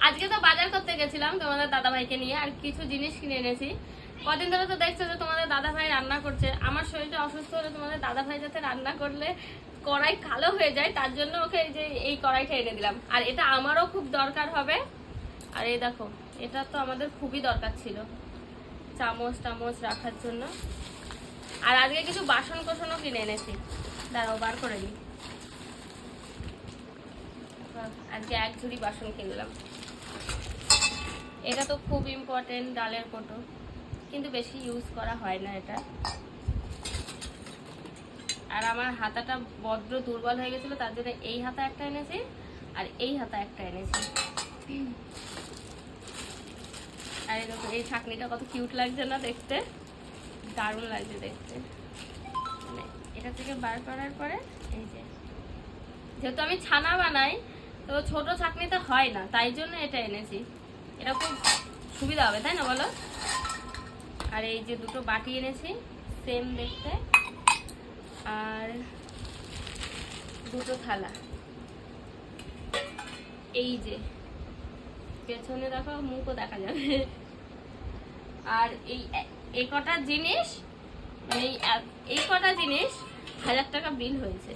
আজকে তো বাজার করতে গেছিলাম তোমাদের দাদা ভাইকে নিয়ে, আর কিছু জিনিস কিনে এনেছি। কদিন ধরে তো দেখছো যে তোমাদের দাদা ভাই রান্না করছে। আমার শরীরটা অসুস্থ হলে তোমাদের দাদা ভাই যাতে রান্না করলে কড়াই কালো হয়ে যায়, তার জন্য ওকে এই যে এই কড়াইটা এনে দিলাম। আর এটা আমারও খুব দরকার হবে। আর এই দেখো, এটা তো আমাদের খুবই দরকার ছিল চামচ টামচ রাখার জন্য। আর আজকে কিছু বাসন কোসনও কিনে এনেছি, দাঁড়াও বার করে দিই। আজকে এক ঝুড়ি বাসন কিনলাম। এটা তো খুব ইম্পর্টেন্ট, ডালের কোটো, কিন্তু বেশি ইউজ করা হয় না এটা। আর আমার হাতাটা বড্ড দুর্বল হয়ে গেছিল, তার জন্য এই হাতা একটা এনেছি আর এই হাতা একটা এনেছি। আর এই দেখো, এই ছাঁকনিটা কত কিউট লাগছে না দেখতে, দারুণ লাগছে দেখতে। মানে এটা থেকে বার করার পরে এই যে, যেহেতু আমি ছানা বানাই তো ছোট ছাঁকনিতে হয় না, তাই জন্য এটা এনেছি। এটা খুব সুবিধা হবে, তাই না বলো? আর এই যে দুটো বাটি এনেছি সেম দেখতে, আর দুটো থালা। এই যে পেছনে দেখো, মুখও দেখা যাবে। আর এই কটা জিনিস, মানে এই কটা জিনিস 1000 টাকা বিল হয়েছে।